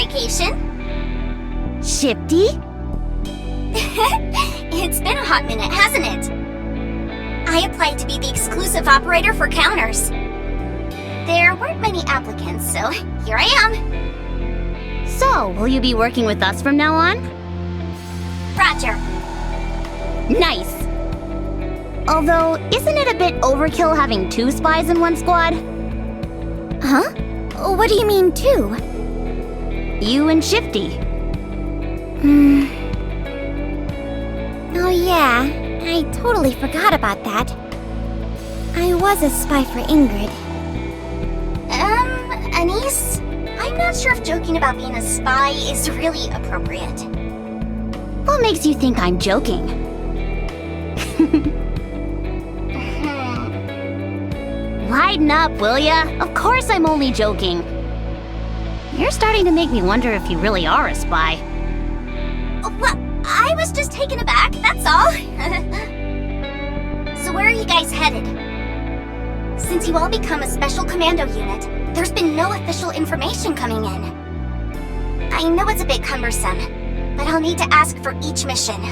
application. Shifty? It's been a hot minute, hasn't it? I applied to be the exclusive operator for counters. There weren't many applicants, so here I am. So, will you be working with us from now on? Roger. Nice! Although, isn't it a bit overkill having 2 spies in one squad? Huh? What do you mean, 2? You and Shifty. Oh yeah, I totally forgot about that. I was a spy for Ingrid. Anise? I'm not sure if joking about being a spy is really appropriate. What makes you think I'm joking? Lighten up, will ya? Of course I'm only joking. You're starting to make me wonder if you really are a spy. Well, I was just taken aback, that's all. So where are you guys headed? Since you all become a special commando unit, there's been no official information coming in. I know it's a bit cumbersome, but I'll need to ask for each mission.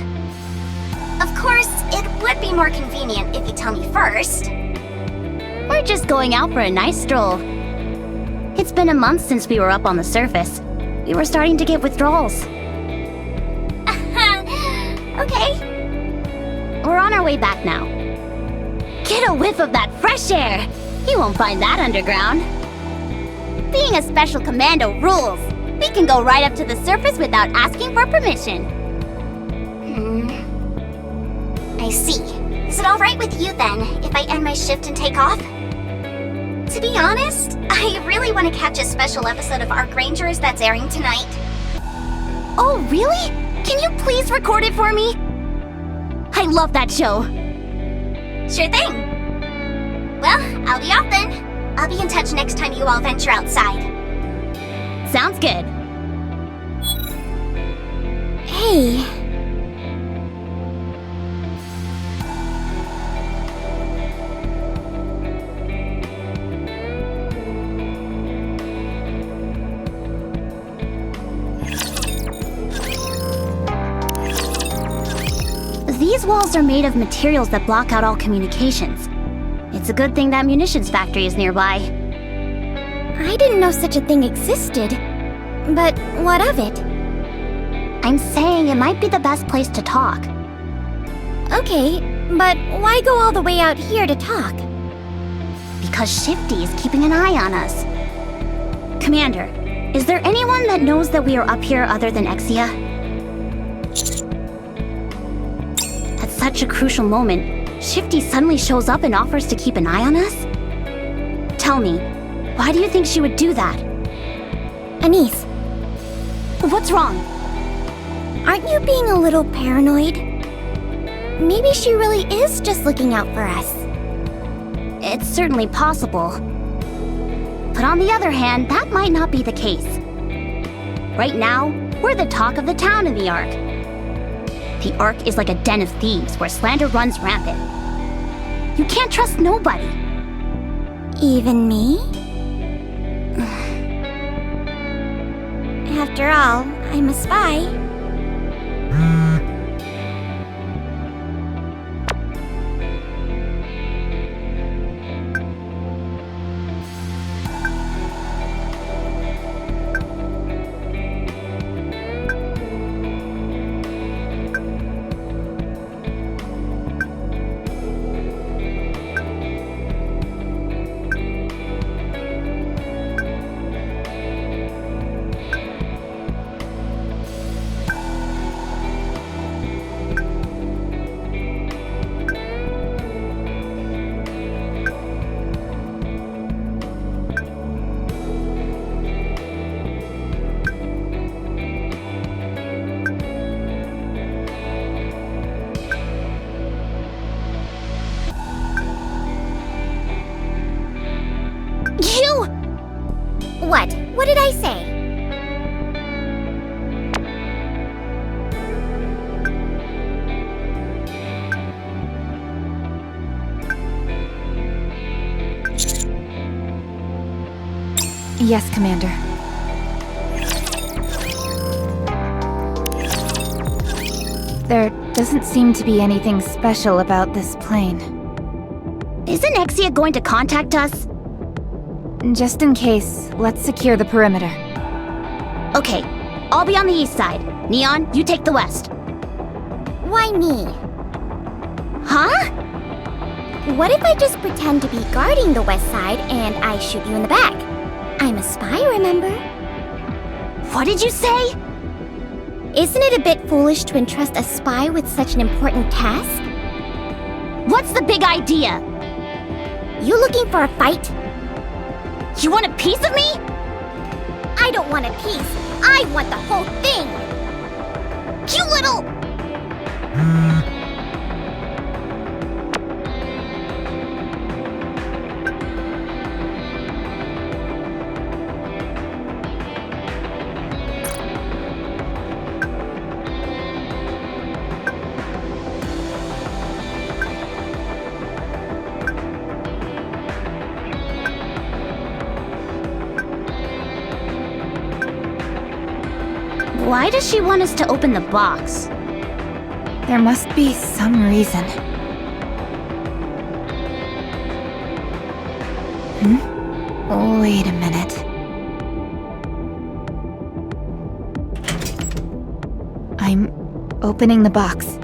Of course, it would be more convenient if you tell me first. We're just going out for a nice stroll. It's been a month since we were up on the surface. We were starting to get withdrawals. Okay. We're on our way back now. Get a whiff of that fresh air! You won't find that underground. Being a special commando rules. We can go right up to the surface without asking for permission. I see. Is it alright with you then, if I end my shift and take off? To be honest, I really want to catch a special episode of Arc Rangers that's airing tonight. Oh, really? Can you please record it for me? I love that show. Sure thing. Well, I'll be off then. I'll be in touch next time you all venture outside. Sounds good. Hey. These walls are made of materials that block out all communications. It's a good thing that munitions factory is nearby. I didn't know such a thing existed. But what of it? I'm saying it might be the best place to talk. Okay, but why go all the way out here to talk? Because Shifty is keeping an eye on us. Commander, is there anyone that knows that we are up here other than Exia? At such a crucial moment, Shifty suddenly shows up and offers to keep an eye on us? Tell me, why do you think she would do that? Anise. What's wrong? Aren't you being a little paranoid? Maybe she really is just looking out for us. It's certainly possible. But on the other hand, that might not be the case. Right now, we're the talk of the town in the Ark. The Ark is like a den of thieves where slander runs rampant. You can't trust nobody. Even me? After all, I'm a spy. What? What did I say? Yes, Commander. There doesn't seem to be anything special about this plane. Isn't Exia going to contact us? Just in case, let's secure the perimeter. Okay, I'll be on the east side. Neon, you take the west. Why me? Huh? What if I just pretend to be guarding the west side and I shoot you in the back? I'm a spy, remember? What did you say? Isn't it a bit foolish to entrust a spy with such an important task? What's the big idea? You looking for a fight? You want a piece of me? I don't want a piece. I want the whole thing. You little... Why does she want us to open the box? There must be some reason. Wait a minute. I'm opening the box.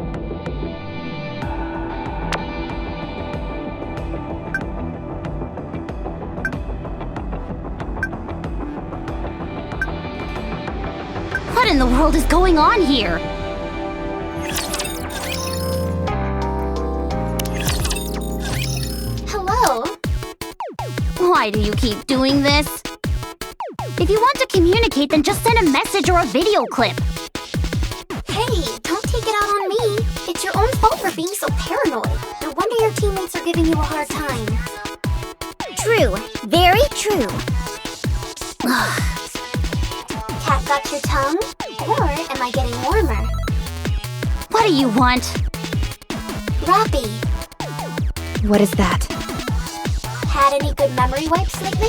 What in the world is going on here? Hello? Why do you keep doing this? If you want to communicate, then just send a message or a video clip. Hey, don't take it out on me. It's your own fault for being so paranoid. No wonder your teammates are giving you a hard time. True. Very true. Cat got your tongue? Or am I getting warmer? What do you want? Robbie, What is that? had any good memory wipes lately?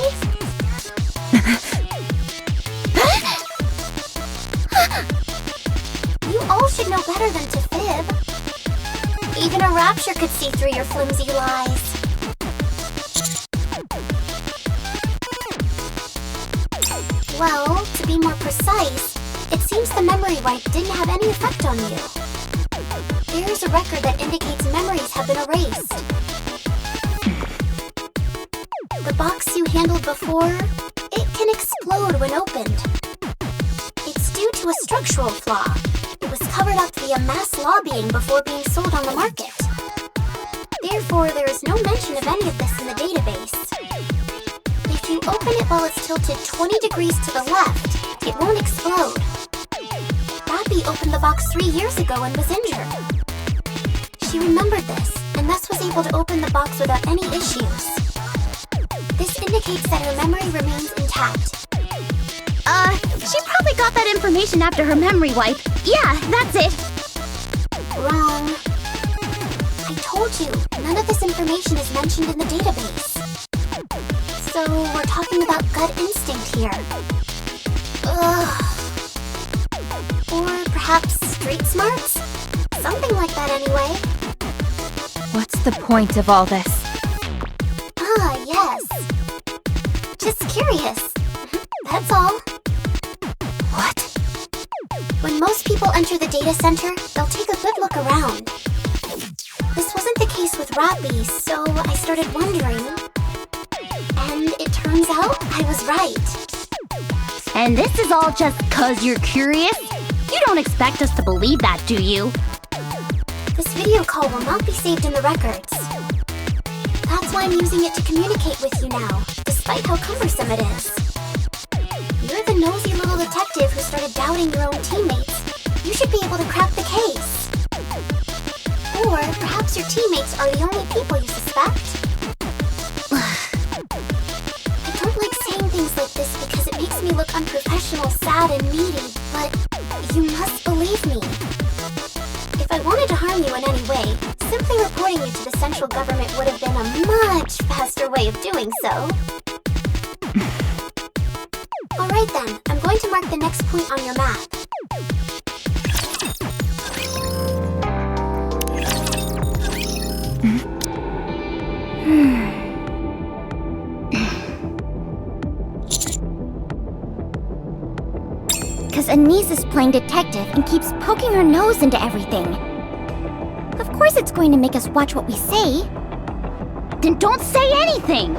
You all should know better than to fib. Even a rapture could see through your flimsy lies. Well, to be more precise, it seems the memory wipe didn't have any effect on you. There is a record that indicates memories have been erased. The box you handled before, it can explode when opened. It's due to a structural flaw. It was covered up via mass lobbying before being sold on the market. Therefore, there is no mention of any of this in the database. If you open it while it's tilted 20 degrees to the left, it won't explode. Abby opened the box 3 years ago and was injured. She remembered this, and thus was able to open the box without any issues. This indicates that her memory remains intact. She probably got that information after her memory wipe. Yeah, that's it. Wrong. I told you, none of this information is mentioned in the database. So, we're talking about gut instinct here. Ugh. Or perhaps street smarts? Something like that anyway. What's the point of all this? Ah, yes. Just curious. That's all. What? When most people enter the data center, they'll take a good look around. This wasn't the case with Robbie, so I started wondering. And it turns out I was right. And this is all just 'cause you're curious? You don't expect us to believe that, do you? This video call will not be saved in the records. That's why I'm using it to communicate with you now, despite how cumbersome it is. You're the nosy little detective who started doubting your own teammates. You should be able to crack the case. Or perhaps your teammates are the only people you suspect. I don't like saying things like this because it makes me look unprofessional, sad, and needy, but you must believe me. If I wanted to harm you in any way, simply reporting you to the central government would have been a much faster way of doing so. Alright then, I'm going to mark the next point on your map. Because Anise is playing detective and keeps poking her nose into everything. Of course it's going to make us watch what we say. Then don't say anything!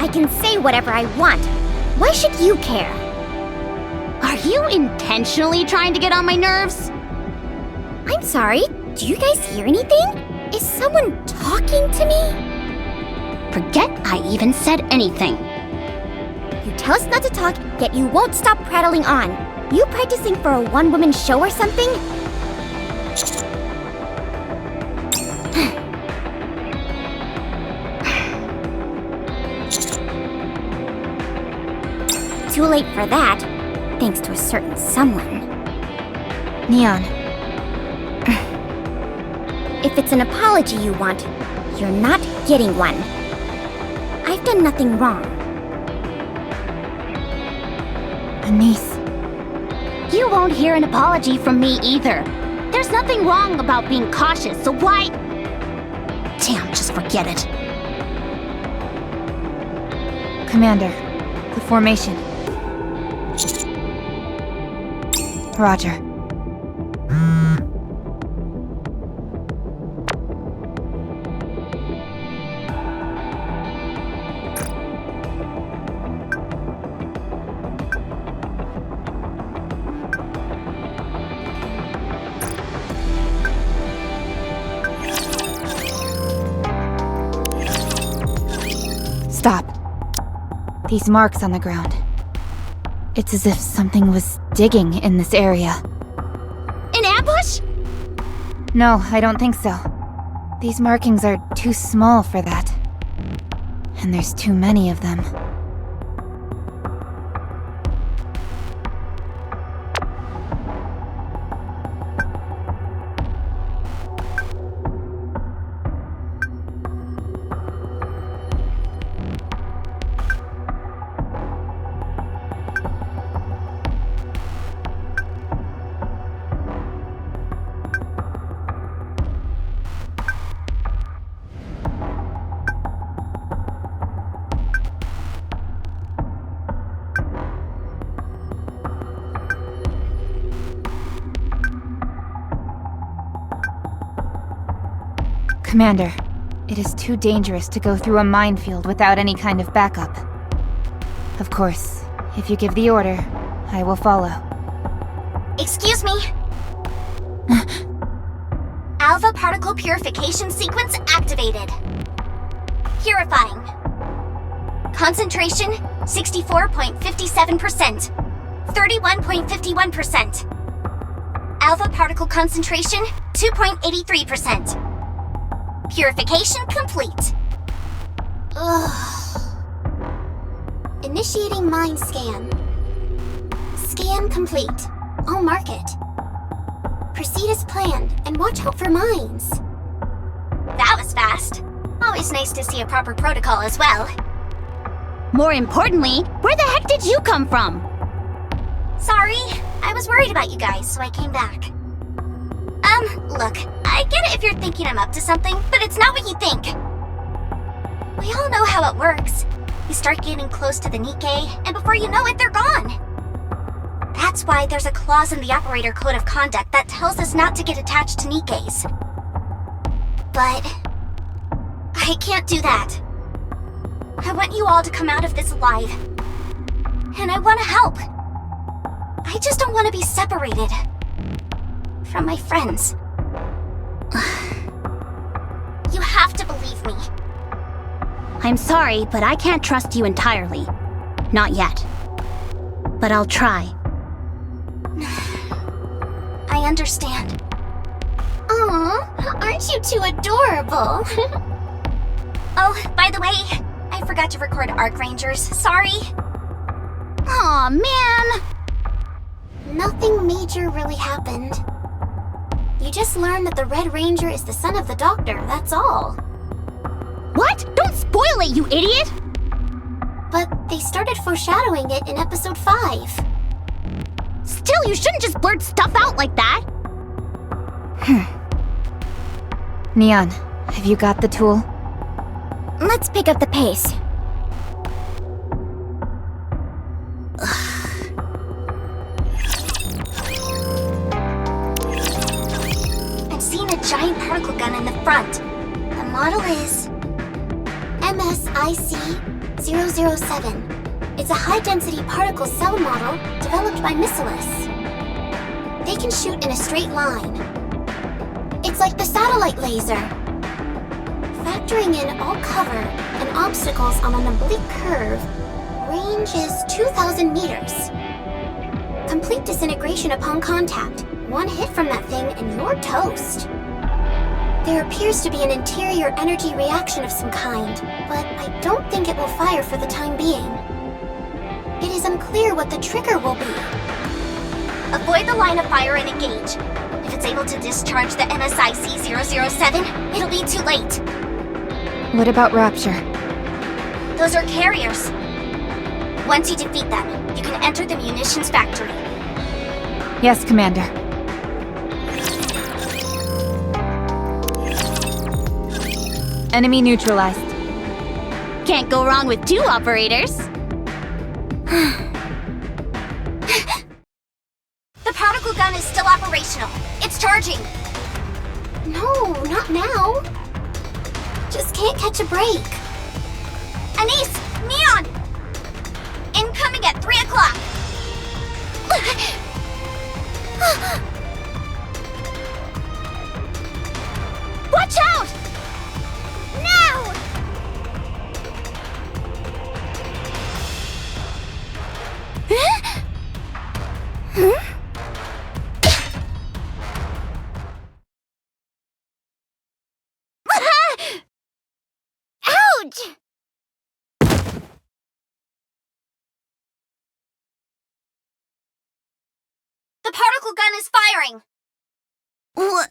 I can say whatever I want. Why should you care? Are you intentionally trying to get on my nerves? I'm sorry, do you guys hear anything? Is someone talking to me? Forget I even said anything. You tell us not to talk, yet you won't stop prattling on. You practicing for a one-woman show or something? Too late for that, thanks to a certain someone. Neon, If it's an apology you want, you're not getting one. I've done nothing wrong. Anise. You won't hear an apology from me either. There's nothing wrong about being cautious, so why... Damn, just forget it. Commander, the formation. Roger. Stop. These marks on the ground. It's as if something was digging in this area. An ambush? No, I don't think so. These markings are too small for that. And there's too many of them. Commander, it is too dangerous to go through a minefield without any kind of backup. Of course, if you give the order, I will follow. Excuse me. Alpha particle purification sequence activated. Purifying. Concentration 64.57%. 31.51%. Alpha particle concentration 2.83%. Purification complete. Ugh. Initiating mind scan. Scan complete. I'll mark it. Proceed as planned and watch out for mines. That was fast. Always nice to see a proper protocol as well. More importantly, where the heck did you come from? Sorry, I was worried about you guys, so I came back. Look, I get it if you're thinking I'm up to something, but it's not what you think. We all know how it works. You start getting close to the Nikke, and before you know it, they're gone. That's why there's a clause in the Operator Code of Conduct that tells us not to get attached to Nikkes. But I can't do that. I want you all to come out of this alive. And I want to help. I just don't want to be separated from my friends. You have to believe me. I'm sorry, but I can't trust you entirely. Not yet. But I'll try. I understand. Aw, aren't you two adorable? Oh, by the way, I forgot to record Arc Rangers. Sorry. Aw, man! Nothing major really happened. You just learned that the Red Ranger is the son of the Doctor, that's all. What? Don't spoil it, you idiot! But they started foreshadowing it in episode 5. Still, you shouldn't just blurt stuff out like that! Neon, have you got the tool? Let's pick up the pace. I've seen a giant particle gun in the front. The model is MSIC-007. It's a high-density particle cell model developed by Missilis. They can shoot in a straight line. It's like the satellite laser. Factoring in all cover and obstacles on an oblique curve, range is 2,000 meters. Complete disintegration upon contact. One hit from that thing and you're toast. There appears to be an interior energy reaction of some kind, but I don't think it will fire for the time being. It is unclear what the trigger will be. Avoid the line of fire and engage. If it's able to discharge the MSIC-007, it'll be too late. What about Rapture? Those are carriers. Once you defeat them, you can enter the munitions factory. Yes, Commander. Enemy neutralized. Can't go wrong with 2 operators. The particle gun is still operational. It's charging. No, not now. Just can't catch a break. Anise! Neon! Incoming at 3 o'clock! Watch out! Now! Ouch! The particle gun is firing! What?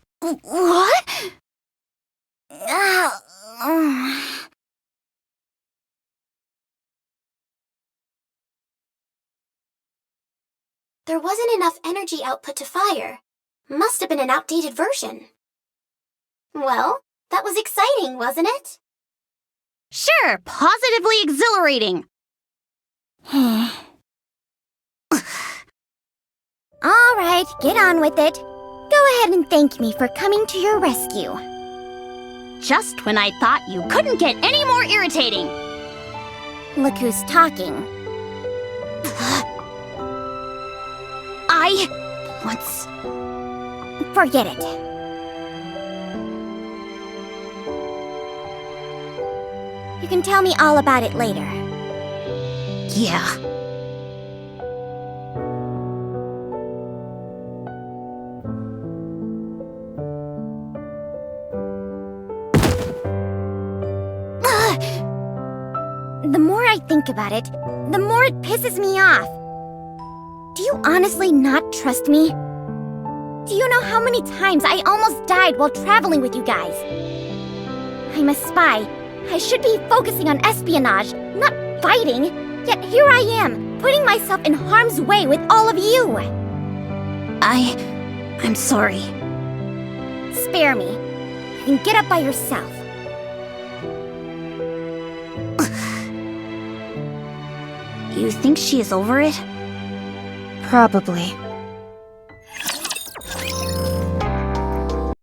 There wasn't enough energy output to fire. Must have been an outdated version. Well, that was exciting, wasn't it? Sure, positively exhilarating. All right, get on with it. Go ahead and thank me for coming to your rescue. Just when I thought you couldn't get any more irritating. Look who's talking. Forget it. You can tell me all about it later. Yeah. The more I think about it, the more it pisses me off. Do you honestly not trust me? Do you know how many times I almost died while traveling with you guys? I'm a spy. I should be focusing on espionage, not fighting. Yet here I am, putting myself in harm's way with all of you. I'm sorry. Spare me. You can get up by yourself. You think she is over it? Probably.